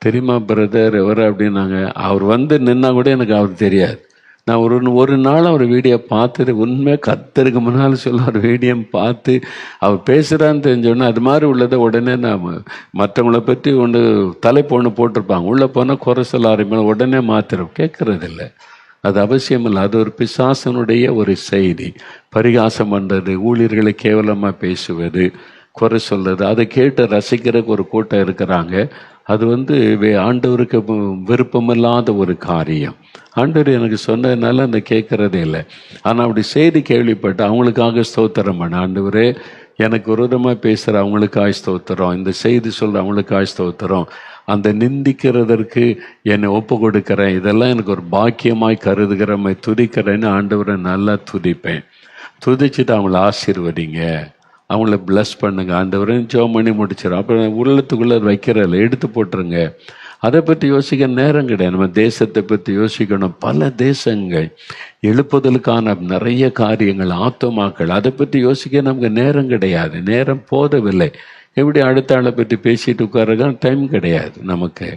தெரியுமா பிரதர் எவர் அப்படின்னாங்க. அவர் நின்னா கூட எனக்கு அவர் தெரியாது. நான் ஒரு நாள் அவர் வீடியோ பார்த்துட்டு, உண்மை கத்தருக்கு முன்னால் சொல்ல ஒரு வீடியோ பார்த்து அவர் பேசுகிறான்னு தெரிஞ்சோடனே அது மாதிரி உள்ளதை உடனே நான் மற்றவங்கள பற்றி தலைப்பு ஒன்று போட்டிருப்பாங்க, உள்ளே போனால் குறை சொல்ல ஆரம்பிக்கும், உடனே மாத்திரம் கேட்கறதில்லை. அது அவசியம் இல்லை. அது ஒரு பிசாசனுடைய ஒரு செய்தி. பரிகாசம் பண்ணுறது, ஊழியர்களை கேவலமாக பேசுவது, குறை சொல்றது, அதை கேட்டு ரசிக்கிறதுக்கு ஒரு கூட்டம் இருக்கிறாங்க. அது ஆண்டவருக்கு விருப்பமில்லாத ஒரு காரியம். ஆண்டவர் எனக்கு சொன்னதுனால அந்த கேட்கறதே இல்லை. ஆனால் அப்படி செய்தி கேள்விப்பட்டு அவங்களுக்காக ஸ்தோத்திரம் பண்ண, ஆண்டவரே எனக்கு விரோதமாக பேசுகிற அவங்களுக்காக ஸ்தோத்திரம், இந்த செய்தி சொல்கிற அவங்களுக்காக ஸ்தோத்திரம், அந்த நிந்திக்கிறதற்கு என்னை ஒப்பு கொடுக்குறேன், இதெல்லாம் எனக்கு ஒரு பாக்கியமாய் கருதுகிறேன், துதிக்கிறேன்னு ஆண்டவரை நல்லா துதிப்பேன். துதிச்சுட்டு அவங்கள ஆசீர்வதிங்க, அவங்கள பிளஸ் பண்ணுங்க, ஆண்டவரை ஜெபம் பண்ணி முடிச்சிடும். அப்புறம் உள்ளத்துக்குள்ளே வைக்கிறதில்ல, எடுத்து போட்டுருங்க. அதை பற்றி யோசிக்க நேரம் கிடையாது. நம்ம தேசத்தை பற்றி யோசிக்கணும். பல தேசங்கள் எழுப்புதலுக்கான நிறைய காரியங்கள், ஆத்துமாக்கள், அதை பற்றி யோசிக்க நமக்கு நேரம் கிடையாது. நேரம் போதவில்லை. எப்படி அடுத்த ஆளை பற்றி பேசிட்டு உட்காரதான் டைம் கிடையாது நமக்கு.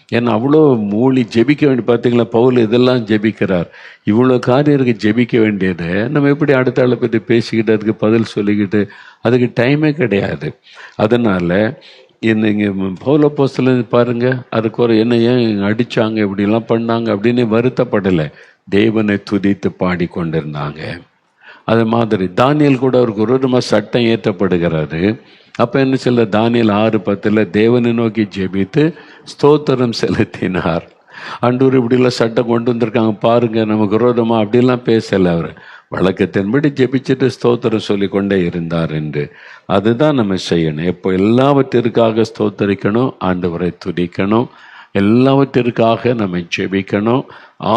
ஏன்னா அவ்வளோ மூலி ஜெபிக்க வேண்டிய, பார்த்தீங்களா பவுல் இதெல்லாம் ஜெபிக்கிறார், இவ்வளோ காரியம் இருக்குது ஜெபிக்க வேண்டியது. நம்ம எப்படி அடுத்த ஆளை பற்றி பேசிக்கிட்டு அதுக்கு பதில் சொல்லிக்கிட்டு, அதுக்கு டைமே கிடையாது. அதனால் இங்கே பவுல் அப்போஸ்தலன் பாருங்க, அதுக்கு ஒரு என்ன ஏன் அடித்தாங்க, இப்படிலாம் பண்ணாங்க அப்படின்னு வருத்தப்படலை, தேவனை துதித்து பாடி கொண்டிருந்தாங்க. அது மாதிரி தானியேல் கூட அவருக்கு விரோதமாக சட்டம் ஏற்றப்படுகிறாரு. அப்போ என்ன சொல்ல, தானியேல் 6:10 தேவனை நோக்கி ஜெபித்து ஸ்தோத்திரம் செலுத்தினார். ஆண்டவர் இப்படிலாம் சட்டம் கொண்டு வந்திருக்காங்க பாருங்க, நமக்கு விரோதமா அப்படிலாம் பேசலை. அவர் வழக்கத்தின்படி ஜெபிச்சுட்டு ஸ்தோத்திரம் சொல்லி கொண்டே இருந்தார் என்று. அதுதான் நம்ம செய்யணும். எப்போ எல்லாவற்றிற்காக ஸ்தோத்தரிக்கணும், ஆண்டவரை துதிக்கணும், எல்லாவற்றிற்காக நம்ம ஜெபிக்கணும்,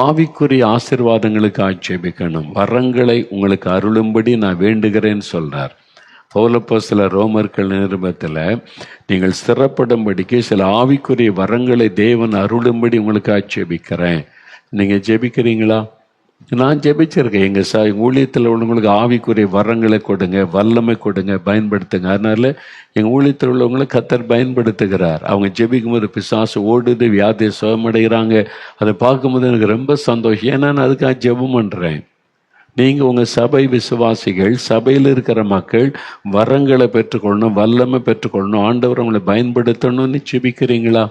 ஆவிக்குரிய ஆசீர்வாதங்களுக்காக ஜெபிக்கணும். வரங்களை உங்களுக்கு அருளும்படி நான் வேண்டுகிறேன்னு சொல்றார் பவுல் அப்போஸ்தலர். ரோமர்கள் நிருபத்தில் நீங்கள் ஸ்திரப்படும்படிக்கு சில ஆவிக்குரிய வரங்களை தேவன் அருளும்படி உங்களுக்காக ஜெபிக்கிறேன். நீங்கள் ஜெபிக்கிறீங்களா? நான் ஜெபிச்சிருக்கேன். எங்கள் ஊழியத்தில் உள்ளவங்களுக்கு ஆவிக்குரிய வரங்களை கொடுங்க, வல்லமை கொடுங்க, பயன்படுத்துங்க. அதனால எங்கள் ஊழியத்தில் உள்ளவங்களை கர்த்தர் பயன்படுத்துகிறார். அவங்க ஜெபிக்கும் போது பிசாசு ஓடுது, வியாதியை சுகமடைகிறாங்க. அதை பார்க்கும்போது எனக்கு ரொம்ப சந்தோஷம். ஏன்னா நான் அதுக்காக ஜெபம் பண்ணுறேன். நீங்கள் உங்கள் சபை விசுவாசிகள், சபையில் இருக்கிற மக்கள் வரங்களை பெற்றுக்கொள்ளணும், வல்லமை பெற்றுக்கொள்ளணும், ஆண்டவர் அவங்களை பயன்படுத்தணும்னு ஜெபிக்கிறீங்களா?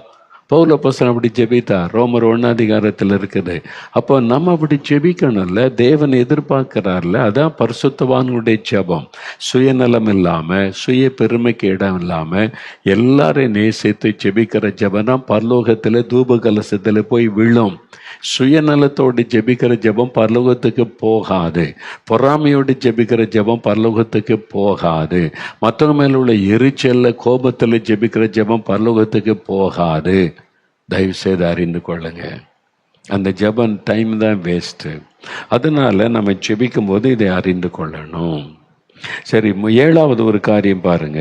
பவுல் அப்போஸ்தலன் அப்படி ஜெபித்தார். ரோமர் 1 இருக்குது. அப்போ நம்ம அப்படி ஜெபிக்கணும்ல, தேவன் எதிர்பார்க்கிறார்ல. அதான் பரிசுத்தவான்களுடைய ஜெபம். சுயநலம் இல்லாம, சுய பெருமைக்கு இடம் இல்லாம எல்லாரையும் நேசித்து ஜெபிக்கிற ஜெபம் தான் பரலோகத்துல தூப கலசத்துல போய் விழும். சுயநலத்தோடு ஜெபிக்கிற ஜெபம் பரலோகத்துக்கு போகாது. பொறாமையோடு ஜெபிக்கிற ஜெபம் பரலோகத்துக்கு போகாது. மற்றவங்க மேல உள்ள எரிச்சல்ல, கோபத்துல ஜெபிக்கிற ஜெபம் பரலோகத்துக்கு போகாது. தயவு செய்து அறிந்து கொள்ளுங்க. அந்த ஜெபம் டைம் தான் வேஸ்ட். அதனால நம்ம ஜெபிக்கும் போது இதை அறிந்து கொள்ளணும். சரி, 7வது ஒரு காரியம் பாருங்க.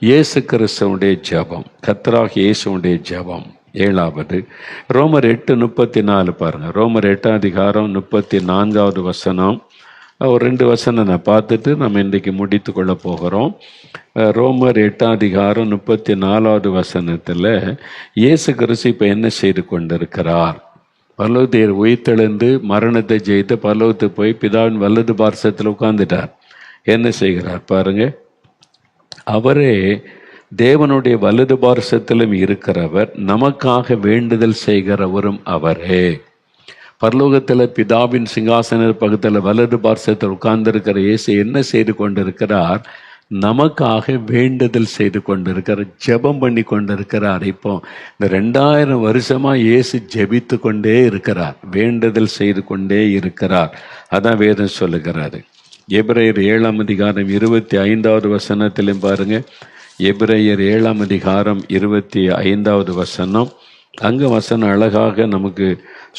இயேசு கிறிஸ்துவுடைய ஜெபம், கர்த்தராகிய இயேசுவுடைய ஜெபம். 7வது ரோமர் 8:34 பாருங்க. ரோமர் 8:34 வசனம். ஒரு 2 வசனம் நான் பார்த்துட்டு நம்ம இன்றைக்கு முடித்து கொள்ள போகிறோம். ரோமர் 8:34 வசனத்தில் இயேசு கிறிஸ்து இப்போ என்ன செய்து கொண்டிருக்கிறார்? பரலோகத்தை உயிர்த்தெழுந்து மரணத்தை ஜெயித்து பரலோகத்துக்கு போய் பிதாவின் வலது பார்சத்தில் உட்கார்ந்துட்டார். என்ன செய்கிறார் பாருங்க. அவரே தேவனுடைய வலது பார்சத்திலும் இருக்கிறவர், நமக்காக வேண்டுதல் செய்கிறவரும் அவரே. பரலோகத்தில் பிதாவின் சிங்காசன பக்கத்தில் வலது பார்சத்தில் உட்கார்ந்திருக்கிற இயேசு என்ன செய்து கொண்டிருக்கிறார்? நமக்காக வேண்டுதல் செய்து கொண்டிருக்கிறார், ஜெபம் பண்ணி கொண்டிருக்கிறார். இப்போ இந்த 2000 வருஷமா இயேசு ஜெபித்து கொண்டே இருக்கிறார், வேண்டுதல் செய்து கொண்டே இருக்கிறார். அதான் வேதம் சொல்லுகிறாரு. எபிரேயர் 7:25 வசனத்திலும் பாருங்க. எபிரேயர் 7:25 வசனம். அங்கு வசனம் அழகாக நமக்கு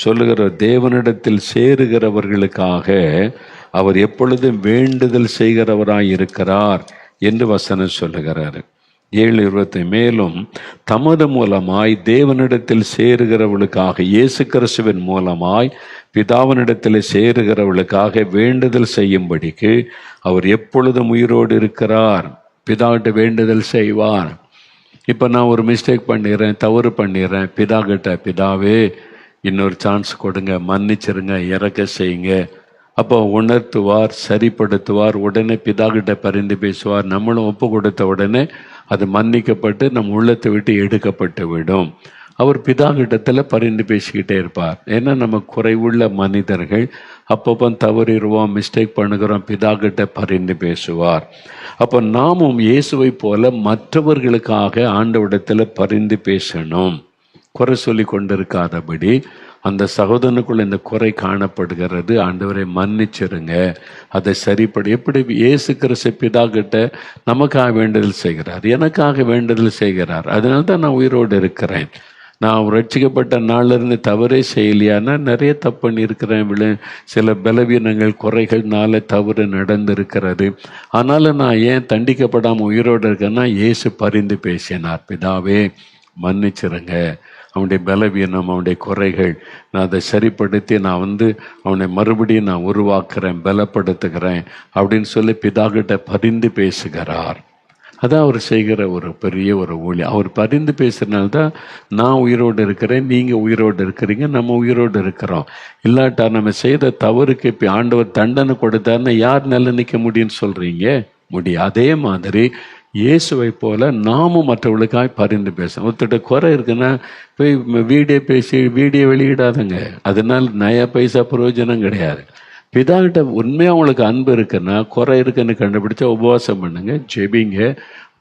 சொல்லுகிற, தேவனிடத்தில் சேருகிறவர்களுக்காக அவர் எப்பொழுதும் வேண்டுதல் செய்கிறவராய் இருக்கிறார் என்று வசனம் சொல்லுகிறார். 7:20 மேலும் தமது மூலமாய் தேவனிடத்தில் சேருகிறவர்களுக்காக, இயேசு கிறிஸ்துவின் மூலமாய் பிதாவினிடத்தில் சேருகிறவர்களுக்காக வேண்டுதல் செய்யும்படிக்கு அவர் எப்பொழுதும் உயிரோடு இருக்கிறார். பிதாகிட்ட வேண்டுதல் செய்வார். இப்போ நான் ஒரு மிஸ்டேக் பண்ணிடுறேன், தவறு பண்ணிடுறேன், பிதாகிட்ட, பிதாவே இன்னொரு சான்ஸ் கொடுங்க, மன்னிச்சிருங்க, இறக்க செய்யுங்க. அப்போ உணர்த்துவார், சரிப்படுத்துவார். உடனே பிதாகிட்ட பரிந்து பேசுவார். நம்மளும் ஒப்பு கொடுத்த உடனே அது மன்னிக்கப்பட்டு நம் உள்ளத்தை விட்டு எடுக்கப்பட்டு விடும். அவர் பிதாகிட்டத்தில் பரிந்து பேசிக்கிட்டே இருப்பார். ஏன்னா நம்ம குறைவுள்ள மனிதர்கள், அப்பப்போ தவறிடுவோம், மிஸ்டேக் பண்ணுகிறோம். பிதாகிட்ட பரிந்து பேசுவார். அப்போ நாமும் இயேசுவை போல மற்றவர்களுக்காக ஆண்டவரிடத்தில் பரிந்து பேசணும். குறை சொல்லி கொண்டிருக்காதபடி, அந்த சகோதரனுக்குள்ள இந்த குறை காணப்படுகிறது, ஆண்டவரை மன்னிச்சிருங்க, அதை சரிப்படி. எப்படி இயேசு கிறிஸ்து பிதாகிட்ட நமக்காக வேண்டுதல் செய்கிறார், எனக்காக வேண்டுதல் செய்கிறார். அதனால தான் நான் உயிரோடு இருக்கிறேன். நான் ரட்சிக்கப்பட்ட நாளிலிருந்து தவறே செய்யலையானா நிறைய தப்பு பண்ணியிருக்கிறேன். சில பலவீனங்கள், குறைகள்னால தவறு நடந்திருக்கிறது. ஆனாலும் நான் ஏன் தண்டிக்கப்படாமல் உயிரோடு இருக்கேன்னா, இயேசு பரிந்து பேசினார், பிதாவே மன்னிச்சிருங்க, அவனுடைய பலவீனம், அவனுடைய குறைகள், நான் அதை சரிப்படுத்தி நான் அவனை மறுபடியும் நான் உருவாக்குறேன், பலப்படுத்துகிறேன் அப்படின்னு சொல்லி பிதாகிட்ட பரிந்து பேசுகிறார். அதான் அவர் செய்கிற ஒரு பெரிய ஒரு ஊழியம். அவர் பரிந்து பேசுறதுனால்தான் நான் உயிரோடு இருக்கிறேன், நீங்கள் உயிரோடு இருக்கிறீங்க, நம்ம உயிரோடு இருக்கிறோம். இல்லாட்டா நம்ம செய்த தவறுக்கு இப்போ ஆண்டவர் தண்டனை கொடுத்தாருன்னா யார் நிலை நிற்க முடியும்னு சொல்கிறீங்க? முடியும். அதே மாதிரி இயேசுவை போல நாமும் மற்றவர்களுக்காக பரிந்து பேசணும். ஒருத்தட்ட குறை இருக்குன்னா போய் வீடியோ வெளியிடாதுங்க. அதனால் நயா பைசா பிரயோஜனம் கிடையாது. பிதாகிட்ட உண்மையாக உங்களுக்கு அன்பு இருக்குன்னா, குறை இருக்குன்னு கண்டுபிடிச்சா உபவாசம் பண்ணுங்க, ஜெபிங்க,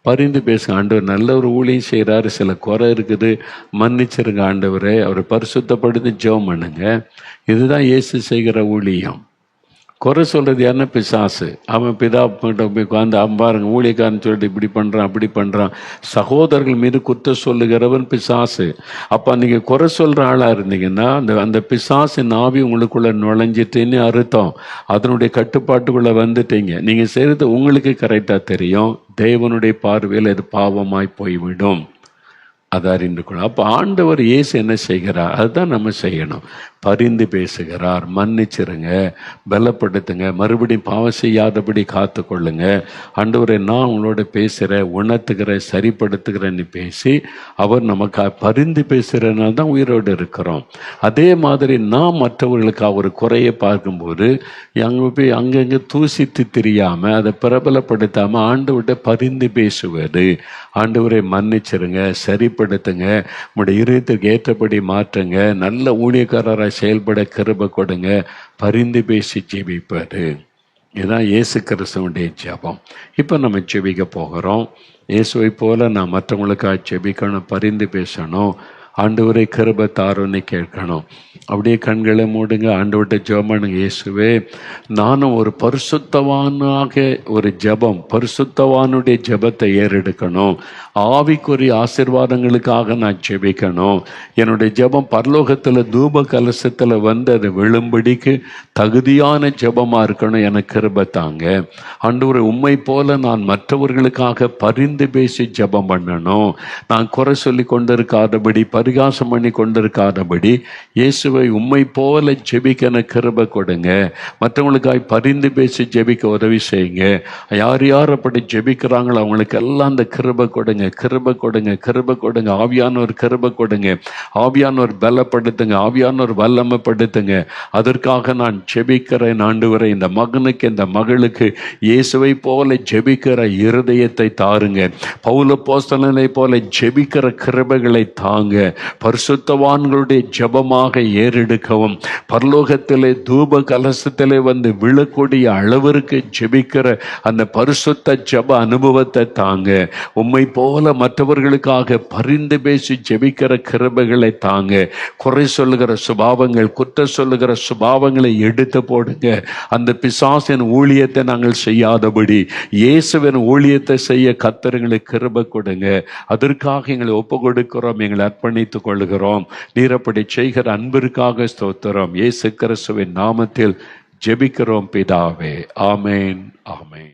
பரிந்து பேசுங்க. ஆண்டவர் நல்ல ஒரு ஊழியம் செய்கிறாரு, சில குறை இருக்குது, மன்னிச்சிருங்க ஆண்டவரை, அவரை பரிசுத்தப்படுத்தி ஜெபம் பண்ணுங்க. இதுதான் இயேசு செய்கிற ஊழியம். குறை சொல்கிறது யாருன்னா பிசாசு. அவன் பிதா உட்காந்து அவன் பாருங்க ஊழியக்காரன்னு சொல்லிட்டு இப்படி பண்ணுறான் அப்படி பண்ணுறான். சகோதரர்கள் மீது குற்றம் சொல்லுகிறவன் பிசாசு. அப்போ நீங்கள் குறை சொல்கிற ஆளாக இருந்தீங்கன்னா அந்த பிசாசின் ஆவி உங்களுக்குள்ளே நுழைஞ்சிட்டுன்னு அர்த்தம். அதனுடைய கட்டுப்பாட்டுக்குள்ளே வந்துட்டீங்க. நீங்கள் செய்கிறது உங்களுக்கு கரெக்டாக தெரியும், தேவனுடைய பார்வையில் அது பாவமாய் போய்விடும். அதை அறிந்து கொள்ளும். அப்போ ஆண்டவர் இயேசு என்ன செய்கிறார், அதுதான் நம்ம செய்யணும். பரிந்து பேசுகிறார். மன்னிச்சிருங்க, பலப்படுத்துங்க, மறுபடியும் பாவம் செய்யாதபடி காத்து கொள்ளுங்க. ஆண்டவரே, நான் உங்களோட பேசுகிறேன், உணர்த்துகிறேன், சரிப்படுத்துகிறேன்னு பேசி அவர் நமக்கு பரிந்து பேசுகிறதுனால தான் உயிரோடு இருக்கிறோம். அதே மாதிரி நான் மற்றவர்களுக்கு ஒரு குறையை பார்க்கும்போது அங்கே போய் அங்கங்கே தூசித்து தெரியாமல் அதை பிரபலப்படுத்தாமல் ஆண்டவர்கிட்ட பரிந்து பேசுவது. ஆண்டவரை மன்னிச்சிருங்க, சரிப்படுத்துங்க, உங்களுடைய இதயத்திற்கு ஏற்றபடி மாற்றுங்க, நல்ல ஊழியக்காரராக செயல்பட கிருபை கொடுங்க, பரிந்து பேசி ஜெபிப்பது. இதுதான் இயேசு கிறிஸ்துவுடைய ஜெபம். இப்போ நம்ம ஜெபிக்க போகிறோம். இயேசுவை போல நான் மற்றவங்களுக்காக ஜெபிக்கணும், பரிந்து பேசணும், ஆண்டவரை கிருபை தாரோன்னு கேட்கணும். அப்படியே கண்களை மூடுங்க, ஆண்டவர்கிட்ட ஜெபம் பண்ணுங்க. இயேசுவே, நானும் ஒரு பரிசுத்தவானாக ஒரு ஜெபம், பரிசுத்தவானுடைய ஜெபத்தை ஏறெடுக்கணும். ஆவிக்குரிய ஆசீர்வாதங்களுக்காக நான் ஜெபிக்கணும். என்னுடைய ஜெபம் பரலோகத்தில் தூப கலசத்தில் வந்து அதை விழும்படிக்கு தகுதியான ஜெபமாக இருக்கணும். எனக்கு கிருபை தாங்க. ஆண்டவரை, உம்மை போல நான் மற்றவர்களுக்காக பரிந்து பேசி ஜெபம் பண்ணணும். நான் குறை சொல்லி கொண்டிருக்காதபடி, பரிகாசம் பண்ணி கொண்டிருக்காதபடி, இயேசுவை உம்மை போல ஜெபிக்க எனக்கு கிருபை கொடுங்க. மற்றவங்களுக்காக பரிந்து பேசி ஜெபிக்க உதவி செய்யுங்க. யார் யார் அப்படி ஜெபிக்கிறாங்களோ அவங்களுக்கு எல்லாம் அந்த கிருபை கொடுங்க, கிருபை கொடுங்க, கிருபை கொடுங்க. ஆவியானவர் கிருபை கொடுங்க, ஆவியானவர் பலப்படுத்துங்க, ஆவியானவர் வல்லமைப்படுத்துங்க. அதற்காக நான் ஜெபிக்கிறேன். ஆண்டவரே, இந்த மகனுக்கு இந்த மகளுக்கு இயேசுவை போல ஜெபிக்கிற இருதயத்தை தாருங்க. பவுல் அப்போஸ்தலனை போல ஜெபிக்கிற கிருபைகளை தாங்க. பரிசுத்தவான்களுடைய ஜெபமாக ஏறெடுக்கவும், பரலோகத்திலே தூப கலசத்திலே வந்து விழக்கூடிய அளவிற்கு ஜெபிக்கிற அந்த பரிசுத்த ஜெப அனுபவத்தை தாங்க. உம்மை போல மற்றவர்களுக்காக பரிந்து பேசி ஜெபிக்கிற கிருபைகளை தாங்க. குறை சொல்லுகிற சுபாவங்கள், குற்ற சொல்லுகிற சுபாவங்களை எடுத்து போடுங்க. அந்த பிசாசின் ஊழியத்தை நாங்கள் செய்யாதபடி இயேசுவின் ஊழியத்தை செய்ய கர்த்தர்களுக்கு கிருபை கொடுங்க. அதற்காக எங்களை ஒப்பு கொடுக்கிறோம், எங்களை அர்ப்பணித்துக் கொள்கிறோம். நீர் அப்படி செய்கிற அன்பிற்காக ஸ்தோத்திரம். இயேசு கிறிஸ்துவின் நாமத்தில் ஜெபிக்கிறோம் பிதாவே. ஆமேன், ஆமேன்.